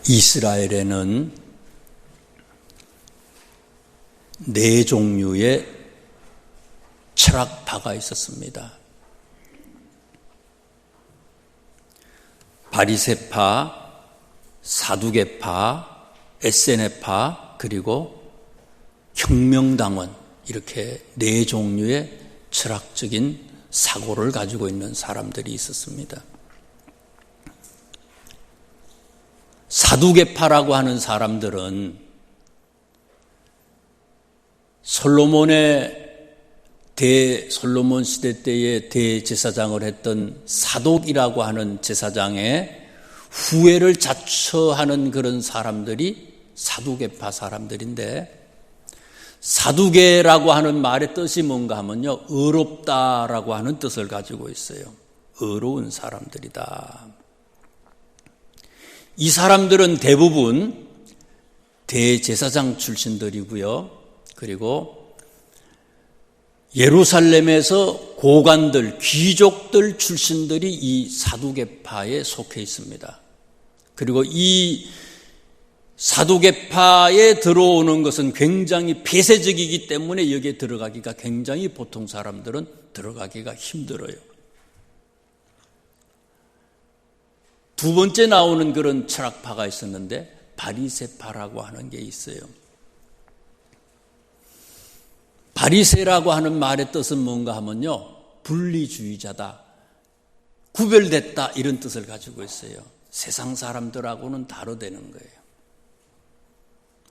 이스라엘에는 네 종류의 철학파가 있었습니다. 바리새파, 사두개파, 에세네파, 그리고 혁명당원, 이렇게 네 종류의 철학적인 사고를 가지고 있는 사람들이 있었습니다. 사두개파라고 하는 사람들은 솔로몬 시대 때에 대제사장을 했던 사독이라고 하는 제사장의 후예를 자처하는 그런 사람들이 사두개파 사람들인데, 사두개라고 하는 말의 뜻이 뭔가 하면요, 의롭다라고 하는 뜻을 가지고 있어요. 의로운 사람들이다. 이 사람들은 대부분 대제사장 출신들이고요. 그리고 예루살렘에서 고관들, 귀족들 출신들이 이 사두개파에 속해 있습니다. 그리고 이 사두개파에 들어오는 것은 굉장히 폐쇄적이기 때문에 여기에 들어가기가 굉장히 보통 사람들은 들어가기가 힘들어요. 두 번째 나오는 그런 철학파가 있었는데 바리새파라고 하는 게 있어요. 바리새라고 하는 말의 뜻은 뭔가 하면요, 분리주의자다, 구별됐다, 이런 뜻을 가지고 있어요. 세상 사람들하고는 다르다는 거예요.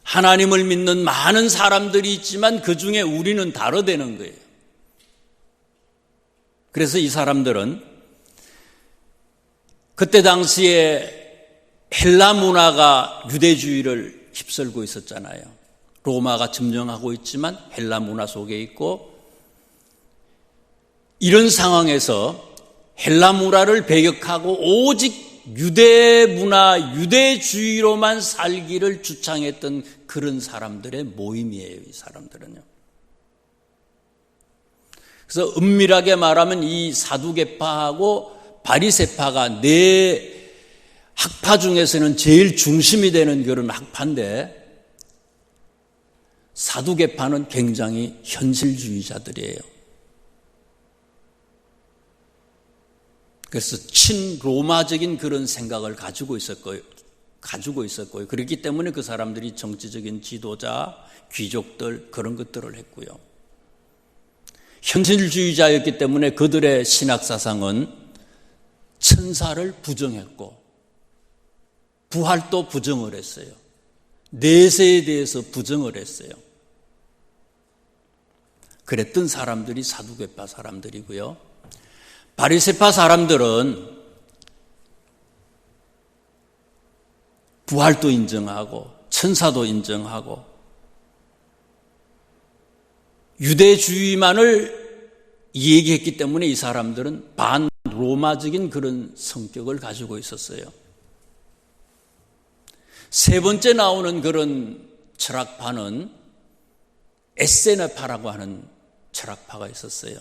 하나님을 믿는 많은 사람들이 있지만 그 중에 우리는 다르다는 거예요. 그래서 이 사람들은 그때 당시에 헬라 문화가 유대주의를 휩쓸고 있었잖아요. 로마가 점령하고 있지만 헬라 문화 속에 있고, 이런 상황에서 헬라 문화를 배격하고 오직 유대 문화, 유대주의로만 살기를 주창했던 그런 사람들의 모임이에요, 이 사람들은요. 그래서 은밀하게 말하면 이 사두개파하고 바리새파가 네 학파 중에서는 제일 중심이 되는 그런 학파인데, 사두개파는 굉장히 현실주의자들이에요. 그래서 친로마적인 그런 생각을 가지고 있었고요. 그렇기 때문에 그 사람들이 정치적인 지도자, 귀족들, 그런 것들을 했고요. 현실주의자였기 때문에 그들의 신학사상은 천사를 부정했고 부활도 부정을 했어요. 내세에 대해서 부정을 했어요. 그랬던 사람들이 사두개파 사람들이고요. 바리새파 사람들은 부활도 인정하고 천사도 인정하고 유대주의만을 얘기했기 때문에 이 사람들은 반로마적인 그런 성격을 가지고 있었어요. 세 번째 나오는 그런 철학파는 에세네파라고 하는 철학파가 있었어요.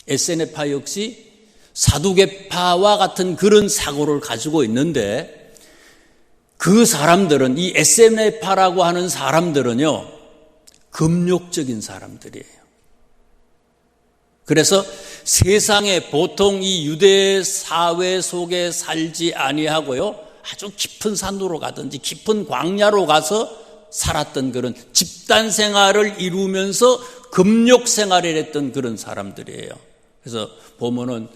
에세네파 역시 사두개파와 같은 그런 사고를 가지고 있는데, 그 사람들은, 이 에세네파라고 하는 사람들은요, 금욕적인 사람들이에요. 그래서 세상에 보통 이 유대 사회 속에 살지 아니하고요, 아주 깊은 산으로 가든지 깊은 광야로 가서 살았던 그런 집단 생활을 이루면서 금욕 생활을 했던 그런 사람들이에요. 그래서 보면은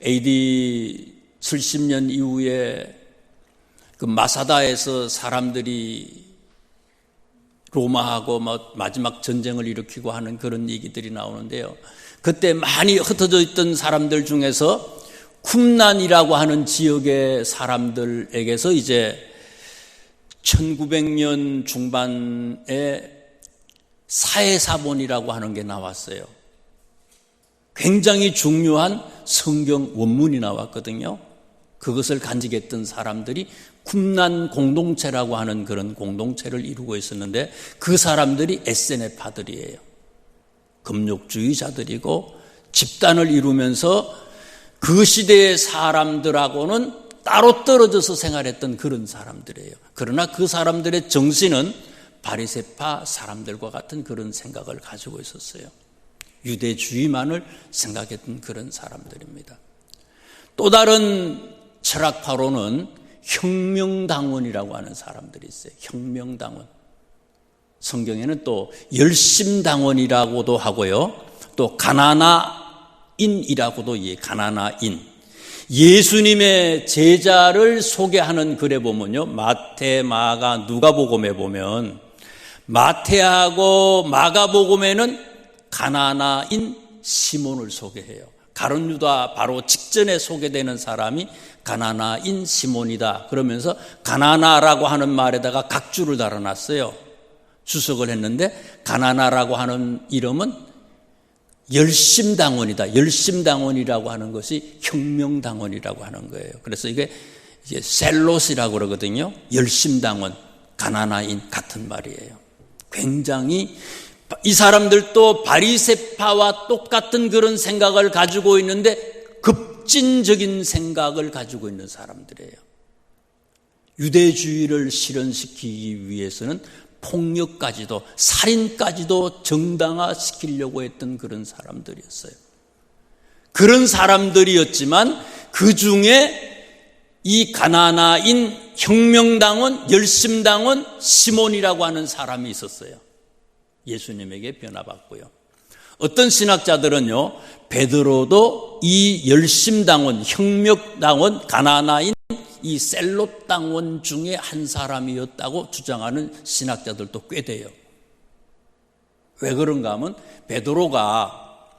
AD 70년 이후에 그 마사다에서 사람들이 로마하고 마지막 전쟁을 일으키고 하는 그런 얘기들이 나오는데요. 그때 많이 흩어져 있던 사람들 중에서 쿰란이라고 하는 지역의 사람들에게서 이제 1900년 중반에 사해사본이라고 하는 게 나왔어요. 굉장히 중요한 성경 원문이 나왔거든요. 그것을 간직했던 사람들이 쿰란 공동체라고 하는 그런 공동체를 이루고 있었는데, 그 사람들이 에세네파들이에요. 금욕주의자들이고 집단을 이루면서 그 시대의 사람들하고는 따로 떨어져서 생활했던 그런 사람들이에요. 그러나 그 사람들의 정신은 바리새파 사람들과 같은 그런 생각을 가지고 있었어요. 유대주의만을 생각했던 그런 사람들입니다. 또 다른 철학파로는 혁명당원이라고 하는 사람들이 있어요. 혁명당원. 성경에는 또 열심당원이라고도 하고요. 또 가나나인이라고도 가나나인. 예수님의 제자를 소개하는 글에 보면요. 마태, 마가, 누가복음에 보면 마태하고 마가복음에는 가나나인 시몬을 소개해요. 가룟 유다 바로 직전에 소개되는 사람이 가나나인 시몬이다. 그러면서 가나나라고 하는 말에다가 각주를 달아놨어요. 주석을 했는데 가나나라고 하는 이름은 열심당원이다. 열심당원이라고 하는 것이 혁명당원이라고 하는 거예요. 그래서 이게 셀롯이라고 그러거든요. 열심당원, 가나나인 같은 말이에요. 굉장히 이 사람들도 바리새파와 똑같은 그런 생각을 가지고 있는데 급진적인 생각을 가지고 있는 사람들이에요. 유대주의를 실현시키기 위해서는 폭력까지도 살인까지도 정당화시키려고 했던 그런 사람들이었어요. 그런 사람들이었지만 그 중에 이 가나나인 혁명당원, 열심당원 시몬이라고 하는 사람이 있었어요. 예수님에게 변화받고요. 어떤 신학자들은요, 베드로도 이 열심당원, 혁명당원, 가나나인 이 셀롯당원 중에 한 사람이었다고 주장하는 신학자들도 꽤 돼요. 왜 그런가 하면 베드로가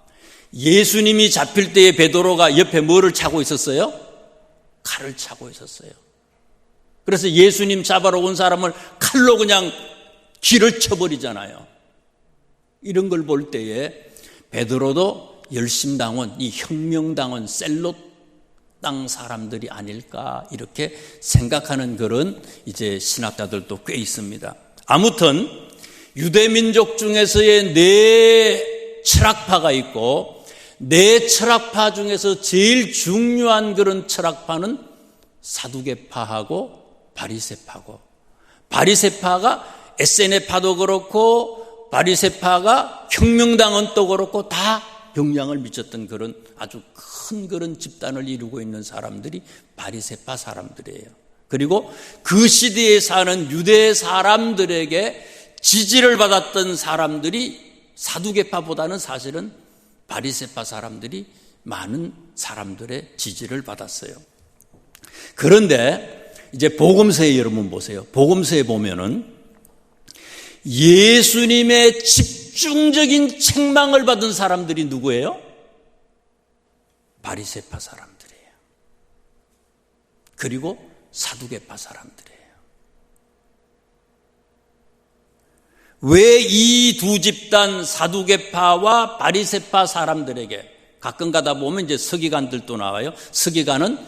예수님이 잡힐 때에 베드로가 옆에 뭐를 차고 있었어요? 칼을 차고 있었어요. 그래서 예수님 잡아러 온 사람을 칼로 그냥 귀를 쳐버리잖아요. 이런 걸 볼 때에 베드로도 열심당원, 이 혁명당원, 셀롯 땅 사람들이 아닐까 이렇게 생각하는 그런 이제 신학자들도 꽤 있습니다. 아무튼 유대민족 중에서의 네 철학파가 있고 네 철학파 중에서 제일 중요한 그런 철학파는 사두개파하고 바리새파고, 바리새파가 에세네파도 그렇고 바리새파가 혁명당원도 그렇고 다 영향을 미쳤던 그런 아주 큰 그런 집단을 이루고 있는 사람들이 바리새파 사람들이에요. 그리고 그 시대에 사는 유대 사람들에게 지지를 받았던 사람들이 사두개파보다는 사실은 바리새파 사람들이 많은 사람들의 지지를 받았어요. 그런데 이제 복음서에 여러분 보세요. 복음서에 보면은 예수님의 집중적인 책망을 받은 사람들이 누구예요? 바리새파 사람들이에요. 그리고 사두개파 사람들이에요. 왜 이 두 집단 사두개파와 바리새파 사람들에게 가끔 가다 보면 이제 서기관들도 나와요. 서기관은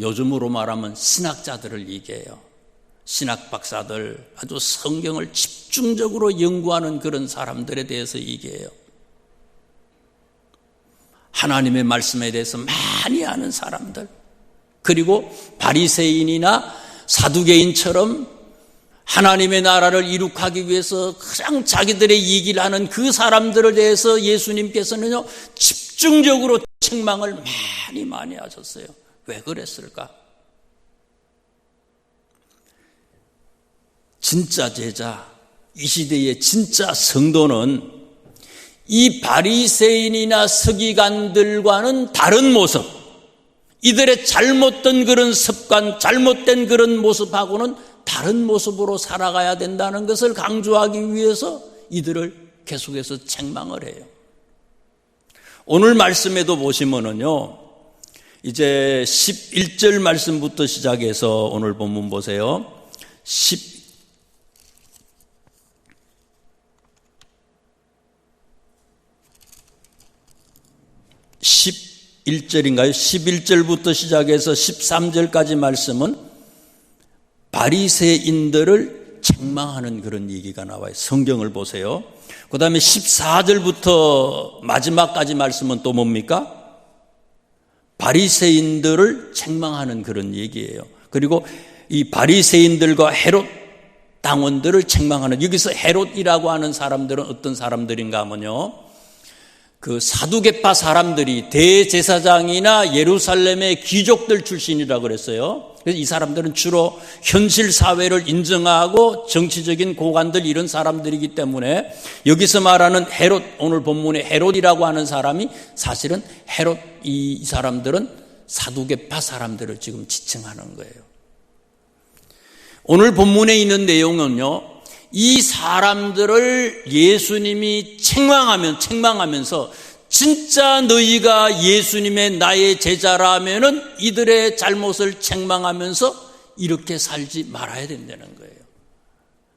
요즘으로 말하면 신학자들을 얘기해요. 신학 박사들, 아주 성경을 집중적으로 연구하는 그런 사람들에 대해서 얘기해요. 하나님의 말씀에 대해서 많이 아는 사람들, 그리고 바리새인이나 사두개인처럼 하나님의 나라를 이룩하기 위해서 가장 자기들의 얘기를 하는 그 사람들에 대해서 예수님께서는요 집중적으로 책망을 많이 하셨어요. 왜 그랬을까? 진짜 제자, 이 시대의 진짜 성도는 이 바리새인이나 서기관들과는 다른 모습, 이들의 잘못된 그런 습관, 잘못된 그런 모습하고는 다른 모습으로 살아가야 된다는 것을 강조하기 위해서 이들을 계속해서 책망을 해요. 오늘 말씀에도 보시면은요, 이제 11절 말씀부터 시작해서 오늘 본문 보세요. 11절인가요? 11절부터 시작해서 13절까지 말씀은 바리새인들을 책망하는 그런 얘기가 나와요. 성경을 보세요. 그 다음에 14절부터 마지막까지 말씀은 또 뭡니까? 바리새인들을 책망하는 그런 얘기예요. 그리고 이 바리새인들과 헤롯 당원들을 책망하는, 여기서 헤롯이라고 하는 사람들은 어떤 사람들인가 하면요, 그 사두개파 사람들이 대제사장이나 예루살렘의 귀족들 출신이라고 그랬어요. 그래서 이 사람들은 주로 현실 사회를 인정하고 정치적인 고관들, 이런 사람들이기 때문에 여기서 말하는 헤롯, 오늘 본문에 헤롯이라고 하는 사람이 사실은 헤롯, 이 사람들은 사두개파 사람들을 지금 지칭하는 거예요. 오늘 본문에 있는 내용은요, 이 사람들을 예수님이 책망하면서 진짜 너희가 예수님의 나의 제자라면은 이들의 잘못을 책망하면서 이렇게 살지 말아야 된다는 거예요.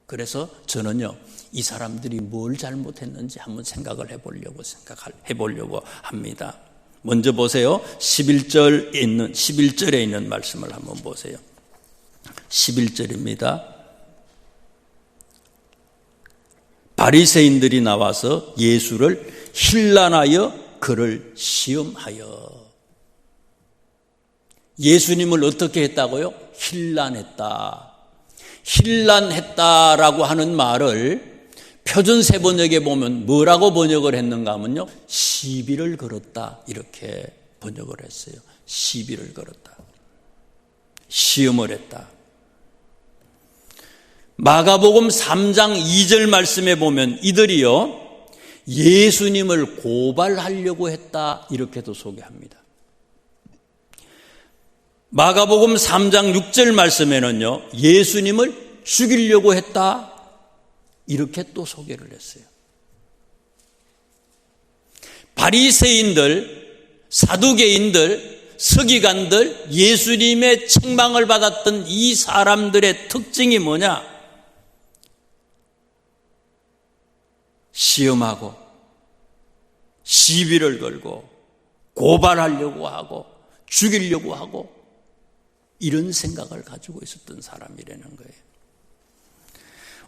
그래서 저는요, 이 사람들이 뭘 잘못했는지 한번 생각을 해보려고 합니다. 먼저 보세요. 11절에 있는 말씀을 한번 보세요. 11절입니다. 바리새인들이 나와서 예수를 힐난하여 그를 시험하여. 예수님을 어떻게 했다고요? 힐난했다. 힐난했다라고 하는 말을 표준세 번역에 보면 뭐라고 번역을 했는가 하면요, 시비를 걸었다, 이렇게 번역을 했어요. 시비를 걸었다. 시험을 했다. 마가복음 3장 2절 말씀에 보면 이들이요, 예수님을 고발하려고 했다, 이렇게도 소개합니다. 마가복음 3장 6절 말씀에는요, 예수님을 죽이려고 했다, 이렇게 또 소개를 했어요. 바리새인들, 사두개인들, 서기관들, 예수님의 책망을 받았던 이 사람들의 특징이 뭐냐? 시험하고 시비를 걸고 고발하려고 하고 죽이려고 하고 이런 생각을 가지고 있었던 사람이라는 거예요.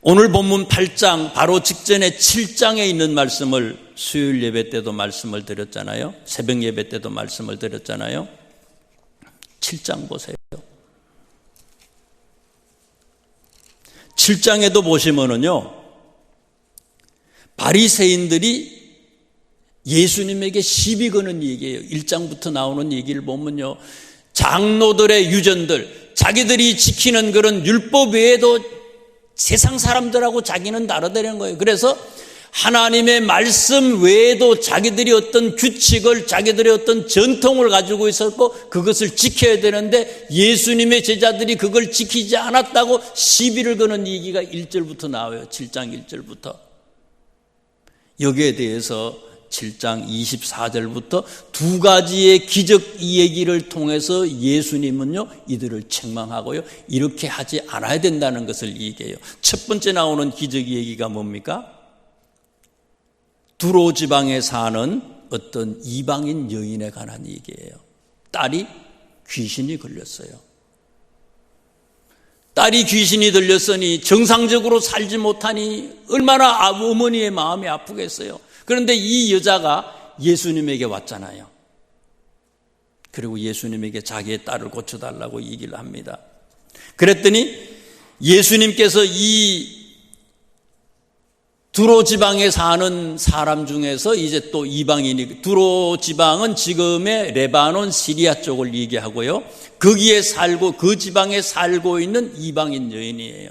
오늘 본문 8장 바로 직전에 7장에 있는 말씀을 수요일 예배 때도 말씀을 드렸잖아요. 새벽 예배 때도 말씀을 드렸잖아요. 7장 보세요. 7장에도 보시면은요, 바리새인들이 예수님에게 시비 거는 얘기예요. 1장부터 나오는 얘기를 보면요, 장로들의 유전들, 자기들이 지키는 그런 율법 외에도 세상 사람들하고 자기는 다르다는 거예요. 그래서 하나님의 말씀 외에도 자기들이 어떤 규칙을, 자기들의 어떤 전통을 가지고 있었고 그것을 지켜야 되는데 예수님의 제자들이 그걸 지키지 않았다고 시비를 거는 얘기가 1절부터 나와요. 7장 1절부터. 여기에 대해서 7장 24절부터 두 가지의 기적 얘기를 통해서 예수님은요, 이들을 책망하고요, 이렇게 하지 않아야 된다는 것을 얘기해요. 첫 번째 나오는 기적 얘기가 뭡니까? 두로 지방에 사는 어떤 이방인 여인에 관한 얘기예요. 딸이 귀신이 걸렸어요. 딸이 귀신이 들렸으니 정상적으로 살지 못하니 얼마나 어머니의 마음이 아프겠어요. 그런데 이 여자가 예수님에게 왔잖아요. 그리고 예수님에게 자기의 딸을 고쳐달라고 얘기를 합니다. 그랬더니 예수님께서 이 두로 지방에 사는 사람 중에서 이제 또 이방인이, 두로 지방은 지금의 레바논 시리아 쪽을 얘기하고요, 거기에 살고 그 지방에 살고 있는 이방인 여인이에요.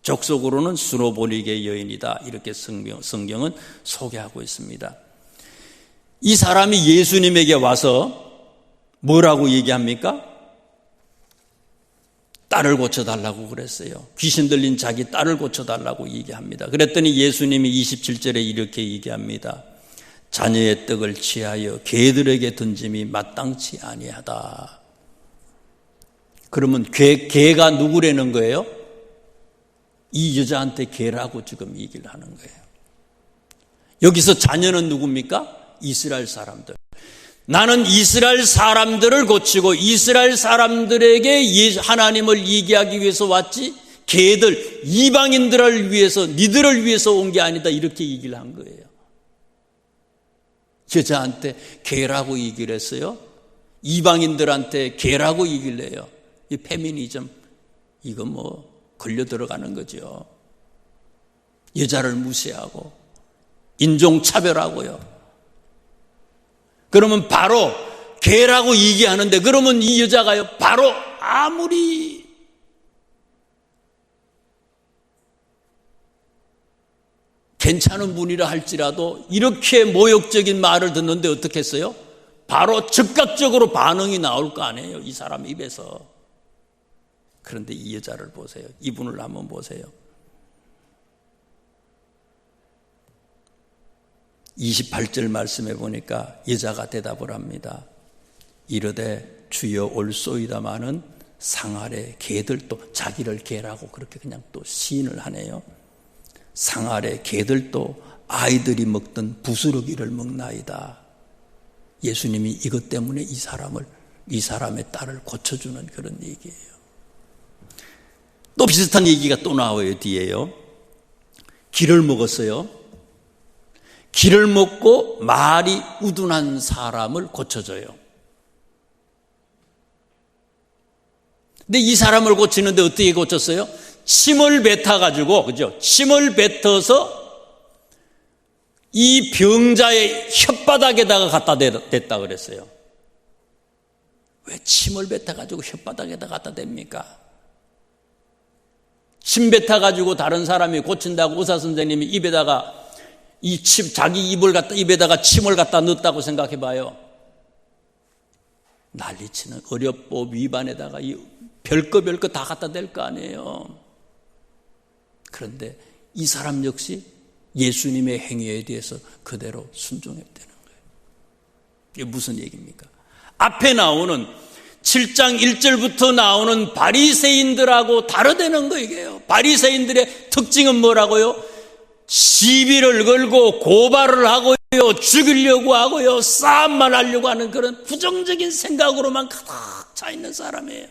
족속으로는 수로보니게 여인이다, 이렇게 성경은 소개하고 있습니다. 이 사람이 예수님에게 와서 뭐라고 얘기합니까? 딸을 고쳐달라고 그랬어요. 귀신 들린 자기 딸을 고쳐달라고 얘기합니다. 그랬더니 예수님이 27절에 이렇게 얘기합니다. 자녀의 떡을 취하여 개들에게 던짐이 마땅치 아니하다. 그러면 개가 누구라는 거예요? 이 여자한테 개라고 지금 얘기를 하는 거예요. 여기서 자녀는 누굽니까? 이스라엘 사람들. 나는 이스라엘 사람들을 고치고 이스라엘 사람들에게 하나님을 얘기하기 위해서 왔지, 개들, 이방인들을 위해서, 니들을 위해서 온 게 아니다, 이렇게 얘기를 한 거예요. 여자한테 개라고 얘기를 했어요. 이방인들한테 개라고 얘기를 해요. 이 페미니즘, 이거 걸려 들어가는 거죠. 여자를 무시하고 인종차별하고요. 그러면 바로 개라고 얘기하는데, 그러면 이 여자가요, 바로 아무리 괜찮은 분이라 할지라도 이렇게 모욕적인 말을 듣는데 어떻게 했어요? 바로 즉각적으로 반응이 나올 거 아니에요, 이 사람 입에서. 그런데 이 여자를 보세요. 이분을 한번 보세요. 28절 말씀해 보니까 여자가 대답을 합니다. 이르되 주여 올소이다마는 상 아래 개들도, 자기를 개라고 그렇게 그냥 또 시인을 하네요. 상 아래 개들도 아이들이 먹던 부스러기를 먹나이다. 예수님이 이것 때문에 이 사람의 딸을 고쳐주는 그런 얘기예요. 또 비슷한 얘기가 또 나와요, 뒤에요. 기를 먹었어요. 기를 먹고 말이 우둔한 사람을 고쳐줘요. 근데 이 사람을 고치는데 어떻게 고쳤어요? 침을 뱉어가지고, 그죠? 침을 뱉어서 이 병자의 혓바닥에다가 갖다 댔다 그랬어요. 왜 침을 뱉어가지고 혓바닥에다 갖다 댑니까? 침 뱉어가지고 다른 사람이 고친다고 의사 선생님이 입에다가 자기 입에다가 침을 갖다 넣었다고 생각해 봐요. 난리치는 의료법 위반에다가 별거 다 갖다 댈 거 아니에요. 그런데 이 사람 역시 예수님의 행위에 대해서 그대로 순종했다는 거예요. 이게 무슨 얘기입니까? 앞에 나오는 7장 1절부터 나오는 바리새인들하고 다르다는 거예요. 바리새인들의 특징은 뭐라고요? 시비를 걸고 고발을 하고요, 죽이려고 하고요, 싸움만 하려고 하는 그런 부정적인 생각으로만 가득 차 있는 사람이에요.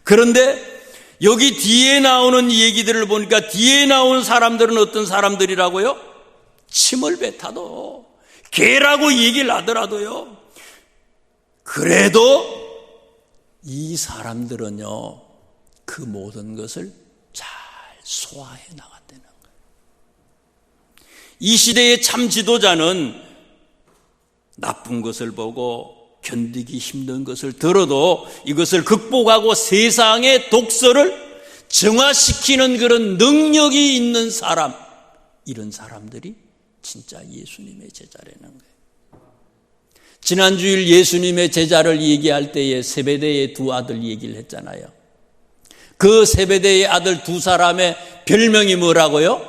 그런데 여기 뒤에 나오는 얘기들을 보니까 뒤에 나오는 사람들은 어떤 사람들이라고요? 침을 뱉어도, 개라고 얘기를 하더라도요, 그래도 이 사람들은요, 그 모든 것을 잘 소화해 나갔다는 거예요. 이 시대의 참 지도자는 나쁜 것을 보고 견디기 힘든 것을 들어도 이것을 극복하고 세상의 독서를 정화시키는 그런 능력이 있는 사람, 이런 사람들이 진짜 예수님의 제자라는 거예요. 지난주일 예수님의 제자를 얘기할 때에 세베대의 두 아들 얘기를 했잖아요. 그 세베대의 아들 두 사람의 별명이 뭐라고요?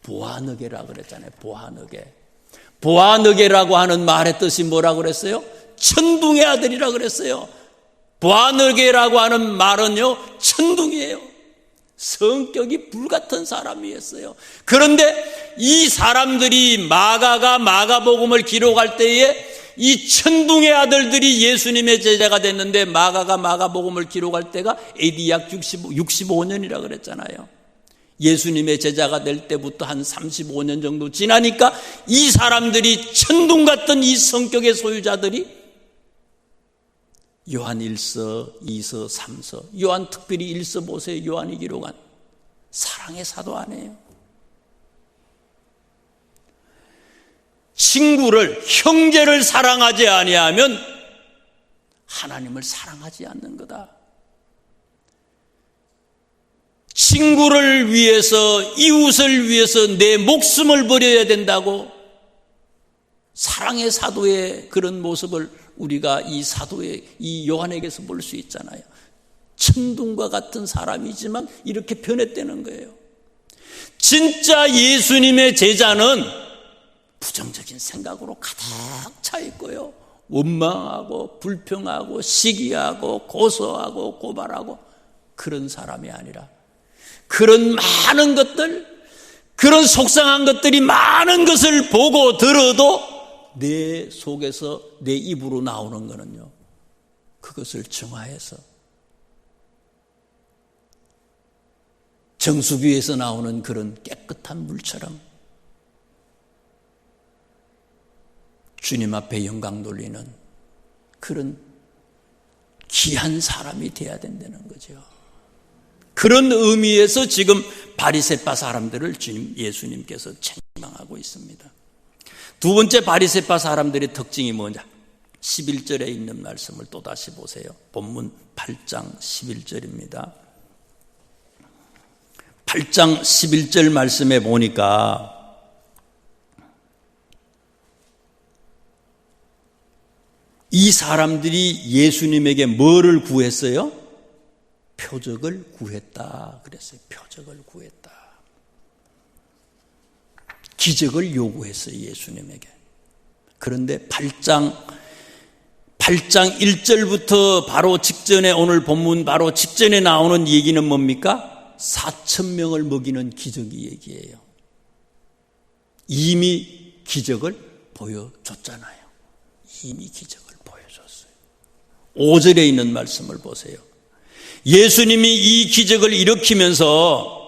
보아너게라고 그랬잖아요. 보아너게라고 하는 말의 뜻이 뭐라고 그랬어요? 천둥의 아들이라고 그랬어요. 보아너게라고 하는 말은요, 천둥이에요. 성격이 불같은 사람이었어요. 그런데 이 사람들이 마가가 마가복음을 기록할 때에 이 천둥의 아들들이 예수님의 제자가 됐는데, 마가가 마가복음을 기록할 때가 AD 약 65년이라 그랬잖아요. 예수님의 제자가 될 때부터 한 35년 정도 지나니까 이 사람들이 천둥 같은 이 성격의 소유자들이 요한 1서, 2서, 3서, 요한 특별히 1서 보세요. 요한이 기록한 사랑의 사도 아니에요. 친구를, 형제를 사랑하지 아니하면 하나님을 사랑하지 않는 거다. 친구를 위해서, 이웃을 위해서 내 목숨을 버려야 된다고, 사랑의 사도의 그런 모습을 우리가 이 사도의 이 요한에게서 볼 수 있잖아요. 천둥과 같은 사람이지만 이렇게 변했다는 거예요. 진짜 예수님의 제자는 부정적인 생각으로 가득 차 있고요, 원망하고 불평하고 시기하고 고소하고 고발하고 그런 사람이 아니라, 그런 많은 것들, 그런 속상한 것들이 많은 것을 보고 들어도 내 속에서 내 입으로 나오는 거는요, 그것을 정화해서 정수기에서 나오는 그런 깨끗한 물처럼 주님 앞에 영광 돌리는 그런 귀한 사람이 돼야 된다는 거죠. 그런 의미에서 지금 바리새파 사람들을 주님 예수님께서 책망하고 있습니다. 두 번째 바리새파 사람들의 특징이 뭐냐? 11절에 있는 말씀을 또다시 보세요. 본문 8장 11절입니다. 8장 11절 말씀에 보니까 이 사람들이 예수님에게 뭐를 구했어요? 표적을 구했다 그랬어요. 표적을 구했다. 기적을 요구했어요, 예수님에게. 그런데 8장 1절부터 바로 직전에, 오늘 본문 바로 직전에 나오는 얘기는 뭡니까? 4,000명을 먹이는 기적이 얘기예요. 이미 기적을 보여줬잖아요. 이미 기적을 보여줬어요. 5절에 있는 말씀을 보세요. 예수님이 이 기적을 일으키면서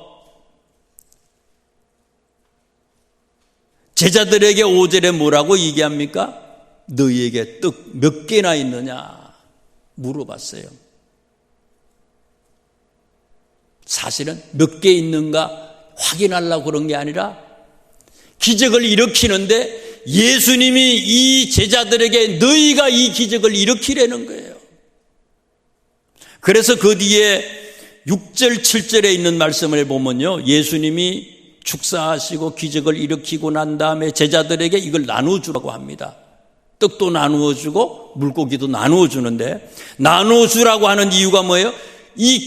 제자들에게 5절에 뭐라고 얘기합니까? 너희에게 떡 몇 개나 있느냐 물어봤어요. 사실은 몇 개 있는가 확인하려고 그런 게 아니라 기적을 일으키는데 예수님이 이 제자들에게 너희가 이 기적을 일으키려는 거예요. 그래서 그 뒤에 6절 7절에 있는 말씀을 보면요, 예수님이 축사하시고 기적을 일으키고 난 다음에 제자들에게 이걸 나누어주라고 합니다. 떡도 나누어주고 물고기도 나누어주는데, 나누어주라고 하는 이유가 뭐예요? 이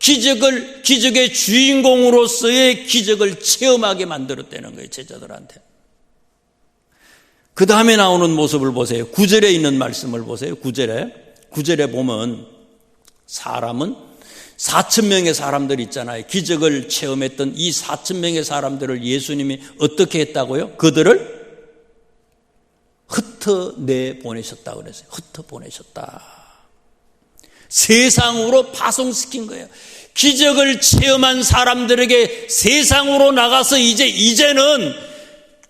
기적의 주인공으로서의 기적을 체험하게 만들었다는 거예요, 제자들한테. 그 다음에 나오는 모습을 보세요. 9절에 있는 말씀을 보세요. 9절에 보면 사람은 4,000명의 사람들 있잖아요. 기적을 체험했던 이 4,000명의 사람들을 예수님이 어떻게 했다고요? 그들을 흩어내 보내셨다고 그랬어요. 흩어보내셨다. 세상으로 파송시킨 거예요. 기적을 체험한 사람들에게 세상으로 나가서 이제는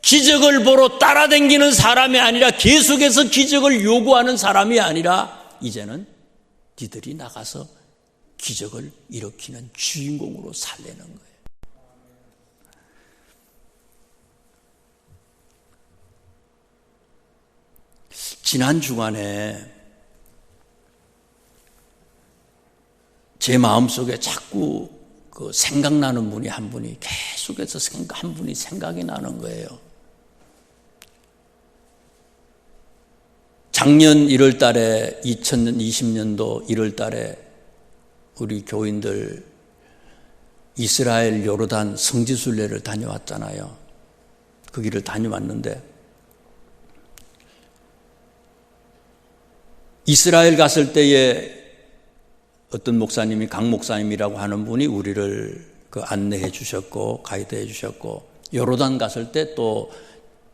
기적을 보러 따라다니는 사람이 아니라, 계속해서 기적을 요구하는 사람이 아니라 이제는 니들이 나가서 기적을 일으키는 주인공으로 살려는 거예요. 지난 주간에 제 마음속에 자꾸 그 생각나는 분이 한 분이 계속해서 한 분이 생각이 나는 거예요. 작년 1월 달에 2020년도 1월 달에 우리 교인들 이스라엘 요르단 성지순례를 다녀왔잖아요. 그 길을 다녀왔는데 이스라엘 갔을 때에 어떤 목사님이, 강 목사님이라고 하는 분이 우리를 안내해 주셨고 가이드해 주셨고, 요르단 갔을 때 또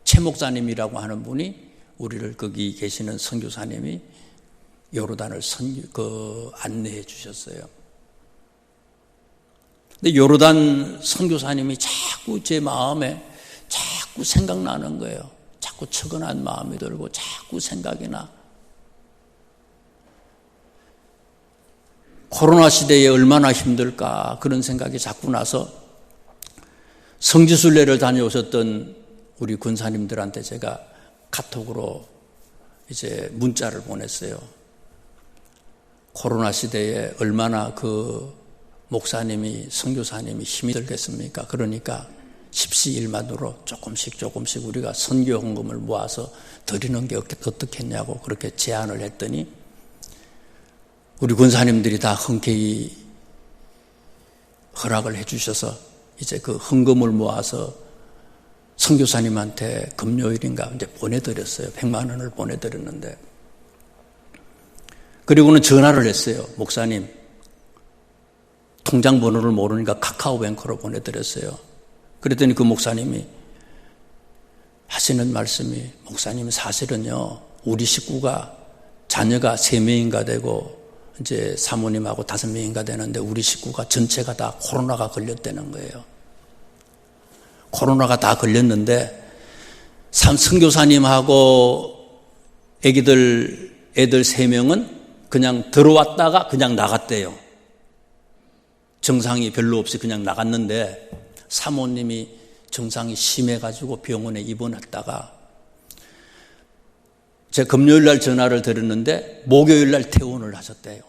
최 목사님이라고 하는 분이 우리를, 거기 계시는 선교사님이 요르단을 안내해 주셨어요. 근데 요르단 선교사님이 자꾸 제 마음에 자꾸 생각나는 거예요. 자꾸 처근한 마음이 들고 자꾸 생각이 나. 코로나 시대에 얼마나 힘들까 그런 생각이 자꾸 나서 성지순례를 다녀오셨던 우리 군사님들한테 제가 카톡으로 이제 문자를 보냈어요. 코로나 시대에 얼마나 그 목사님이, 선교사님이 힘이 들겠습니까? 그러니까 십시일반으로 조금씩 우리가 선교 헌금을 모아서 드리는 게 어떻겠냐고 그렇게 제안을 했더니 우리 군사님들이 다 흔쾌히 허락을 해 주셔서 이제 그 헌금을 모아서 선교사님한테 금요일인가 이제 보내드렸어요. 100만 원을 보내드렸는데, 그리고는 전화를 했어요. 목사님, 통장 번호를 모르니까 카카오뱅크로 보내드렸어요. 그랬더니 그 목사님이 하시는 말씀이, 목사님 사실은요, 우리 식구가 자녀가 3명인가 되고 이제 사모님하고 5명인가 되는데 우리 식구가 전체가 다 코로나가 걸렸다는 거예요. 코로나가 다 걸렸는데 선교사님하고 애들 3명은 그냥 들어왔다가 그냥 나갔대요. 증상이 별로 없이 그냥 나갔는데 사모님이 증상이 심해가지고 병원에 입원했다가 제가 금요일 날 전화를 드렸는데 목요일 날 퇴원을 하셨대요.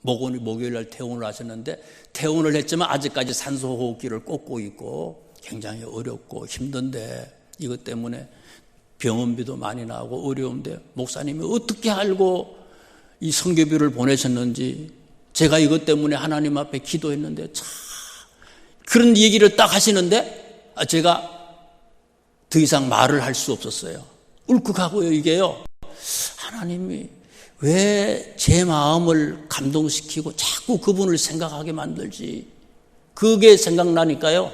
목요일 날 퇴원을 하셨는데 퇴원을 했지만 아직까지 산소호흡기를 꽂고 있고 굉장히 어렵고 힘든데 이것 때문에 병원비도 많이 나오고 어려운데 목사님이 어떻게 알고 이 선교비를 보내셨는지 제가 이것 때문에 하나님 앞에 기도했는데 참 그런 얘기를 딱 하시는데 제가 더 이상 말을 할 수 없었어요. 울컥하고요. 이게요. 하나님이 왜 제 마음을 감동시키고 자꾸 그분을 생각하게 만들지? 그게 생각나니까요.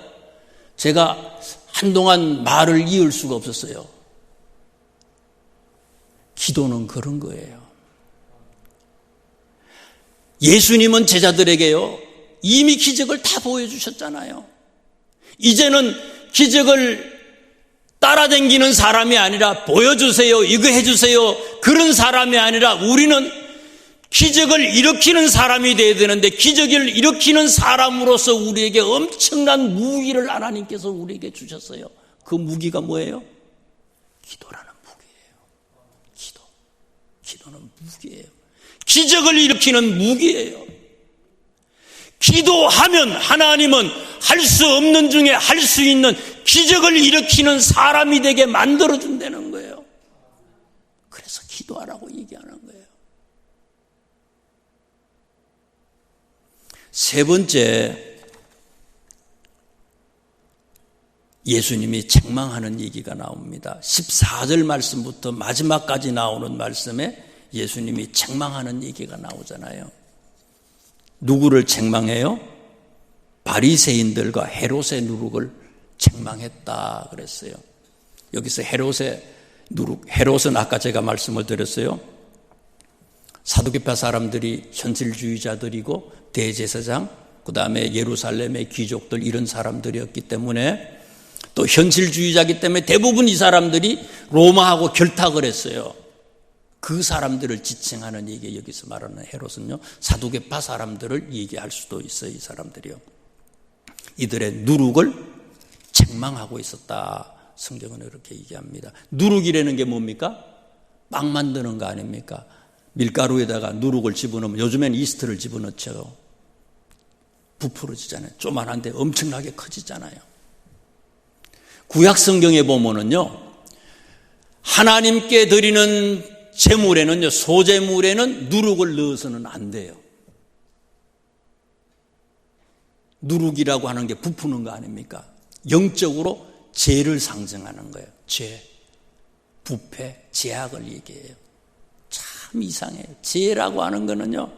제가 한동안 말을 이을 수가 없었어요. 기도는 그런 거예요. 예수님은 제자들에게요. 이미 기적을 다 보여주셨잖아요. 이제는 기적을 따라다니는 사람이 아니라 보여주세요, 이거 해주세요 그런 사람이 아니라 우리는 기적을 일으키는 사람이 되어야 되는데 기적을 일으키는 사람으로서 우리에게 엄청난 무기를 하나님께서 우리에게 주셨어요. 그 무기가 뭐예요? 기도라는 무기예요. 기도는 무기예요. 기적을 일으키는 무기예요. 기도하면 하나님은 할 수 없는 중에 할 수 있는 기적을 일으키는 사람이 되게 만들어준다는 거예요. 그래서 기도하라고 얘기하는 거예요. 세 번째, 예수님이 책망하는 얘기가 나옵니다. 14절 말씀부터 마지막까지 나오는 말씀에 예수님이 책망하는 얘기가 나오잖아요. 누구를 책망해요? 바리새인들과 헤롯의 누룩을 책망했다 그랬어요. 여기서 헤롯의 누룩, 헤롯은 아까 제가 말씀을 드렸어요. 사두개파 사람들이 현실주의자들이고 대제사장, 그 다음에 예루살렘의 귀족들 이런 사람들이었기 때문에 또 현실주의자이기 때문에 대부분 이 사람들이 로마하고 결탁을 했어요. 그 사람들을 지칭하는 얘기 여기서 말하는 헤롯은요. 사두개파 사람들을 얘기할 수도 있어요. 이 사람들이요. 이들의 누룩을 책망하고 있었다. 성경은 이렇게 얘기합니다. 누룩이라는 게 뭡니까? 빵 만드는 거 아닙니까? 밀가루에다가 누룩을 집어넣으면 요즘엔 이스트를 집어넣죠. 부풀어지잖아요. 조만한데 엄청나게 커지잖아요. 구약 성경에 보면은요. 하나님께 드리는 제물에는요, 소제물에는 누룩을 넣어서는 안 돼요. 누룩이라고 하는 게 부푸는 거 아닙니까? 영적으로 죄를 상징하는 거예요. 죄, 부패, 죄악을 얘기해요. 참 이상해요. 죄라고 하는 거는요,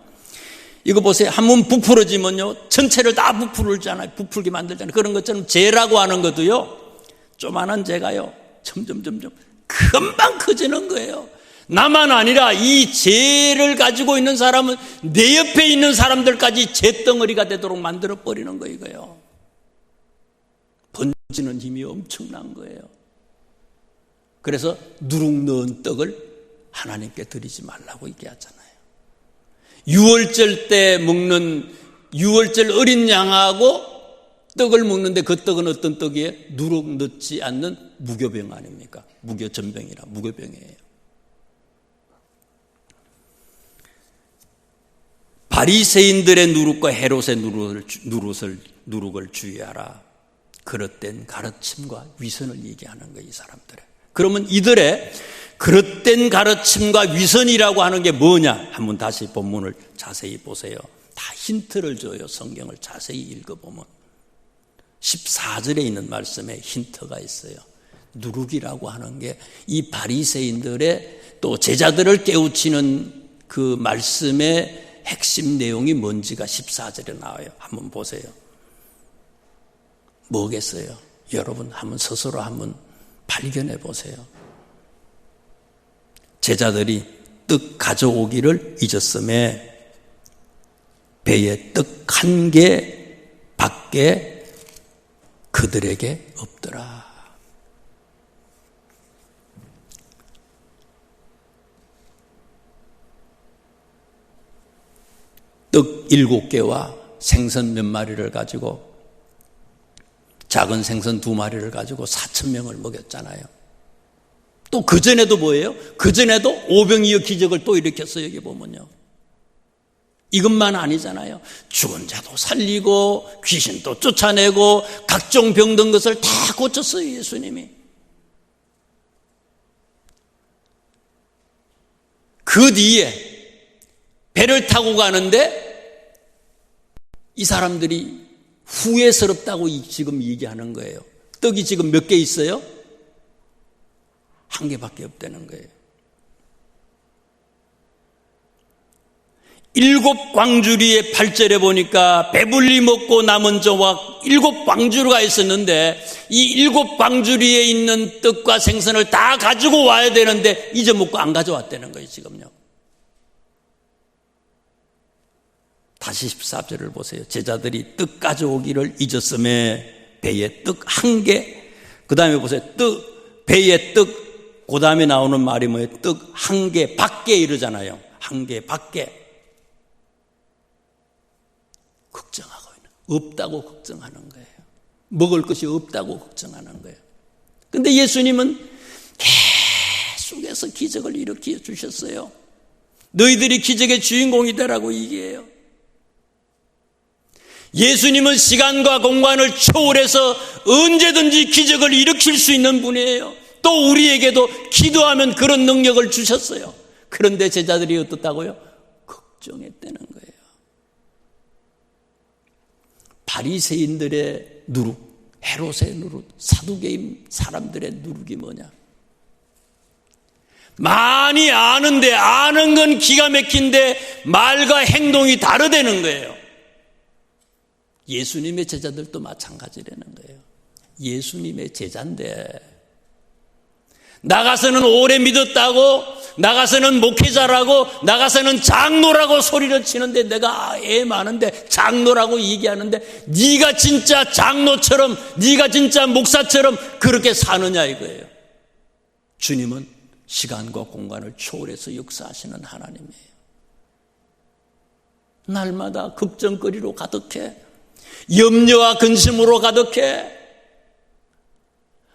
이거 보세요. 한번 부풀어지면요, 전체를 다 부풀잖아요. 부풀게 만들잖아요. 그런 것처럼 죄라고 하는 것도요, 조만한 죄가요, 점점 금방 커지는 거예요. 나만 아니라 이 죄를 가지고 있는 사람은 내 옆에 있는 사람들까지 죄덩어리가 되도록 만들어버리는 거 이거예요. 번지는 힘이 엄청난 거예요. 그래서 누룩 넣은 떡을 하나님께 드리지 말라고 얘기하잖아요. 유월절 때 먹는 유월절 어린 양하고 떡을 먹는데 그 떡은 어떤 떡이에요? 누룩 넣지 않는 무교병 아닙니까? 무교전병이라 무교병이에요. 바리새인들의 누룩과 헤롯의 누룩을 주의하라. 그릇된 가르침과 위선을 얘기하는 거예요, 이 사람들의. 그러면 이들의 그릇된 가르침과 위선이라고 하는 게 뭐냐? 한번 다시 본문을 자세히 보세요. 다 힌트를 줘요. 성경을 자세히 읽어보면 14절에 있는 말씀에 힌트가 있어요. 누룩이라고 하는 게 이 바리새인들의 또 제자들을 깨우치는 그 말씀의 핵심 내용이 뭔지가 14절에 나와요. 한번 보세요. 뭐겠어요? 여러분 한번 스스로 한번 발견해 보세요. 제자들이 떡 가져오기를 잊었음에 배에 떡 한 개 밖에 그들에게 없더라. 떡 7개와 생선 몇 마리를 가지고 작은 생선 2마리를 가지고 4,000명을 먹였잖아요. 또 그전에도 뭐예요? 그전에도 오병이어 기적을 또 일으켰어요. 여기 보면요. 이것만 아니잖아요. 죽은 자도 살리고 귀신도 쫓아내고 각종 병든 것을 다 고쳤어요. 예수님이. 그 뒤에 배를 타고 가는데 이 사람들이 후회스럽다고 지금 얘기하는 거예요. 떡이 지금 몇 개 있어요? 1개밖에 없다는 거예요. 7 광주리의 8절에 보니까 배불리 먹고 남은 저와 7 광주리가 있었는데 이 7 광주리에 있는 떡과 생선을 다 가지고 와야 되는데 잊어먹고 안 가져왔다는 거예요. 지금요. 다시 14절을 보세요. 제자들이 떡 가져오기를 잊었음에 배에 떡 1개, 그 다음에 보세요. 배에 떡, 그 다음에 나오는 말이 뭐예요? 떡 1개 밖에 이러잖아요. 1개 밖에. 걱정하고 있는, 없다고 걱정하는 거예요. 먹을 것이 없다고 걱정하는 거예요. 근데 예수님은 계속해서 기적을 일으켜 주셨어요. 너희들이 기적의 주인공이 되라고 얘기해요. 예수님은 시간과 공간을 초월해서 언제든지 기적을 일으킬 수 있는 분이에요. 또 우리에게도 기도하면 그런 능력을 주셨어요. 그런데 제자들이 어떻다고요? 걱정했다는 거예요. 바리새인들의 누룩, 헤롯의 누룩, 사두개인 사람들의 누룩이 뭐냐? 많이 아는데 아는 건 기가 막힌데 말과 행동이 다르다는 거예요. 예수님의 제자들도 마찬가지라는 거예요. 예수님의 제자인데 나가서는 오래 믿었다고, 나가서는 목회자라고, 나가서는 장로라고 소리를 치는데 내가 애 많은데 장로라고 얘기하는데 네가 진짜 장로처럼, 네가 진짜 목사처럼 그렇게 사느냐 이거예요. 주님은 시간과 공간을 초월해서 역사하시는 하나님이에요. 날마다 걱정거리로 가득해. 염려와 근심으로 가득해.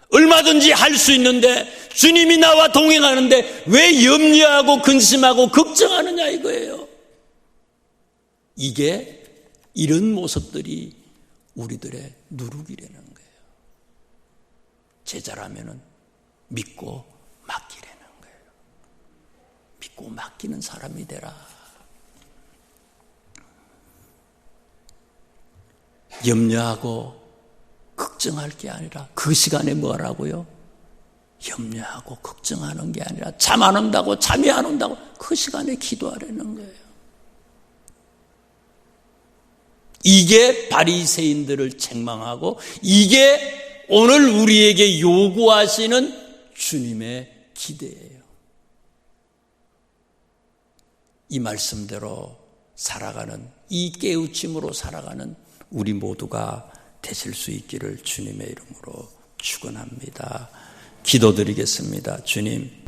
얼마든지 할 수 있는데 주님이 나와 동행하는데 왜 염려하고 근심하고 걱정하느냐 이거예요. 이게 이런 모습들이 우리들의 누룩이라는 거예요. 제자라면은 믿고 맡기라는 거예요. 믿고 맡기는 사람이 되라. 염려하고 걱정할 게 아니라 그 시간에 뭐라고요? 염려하고 걱정하는 게 아니라 잠 안 온다고, 잠이 안 온다고 그 시간에 기도하라는 거예요. 이게 바리새인들을 책망하고 이게 오늘 우리에게 요구하시는 주님의 기대예요. 이 말씀대로 살아가는, 이 깨우침으로 살아가는 우리 모두가 되실 수 있기를 주님의 이름으로 축원합니다. 기도드리겠습니다. 주님,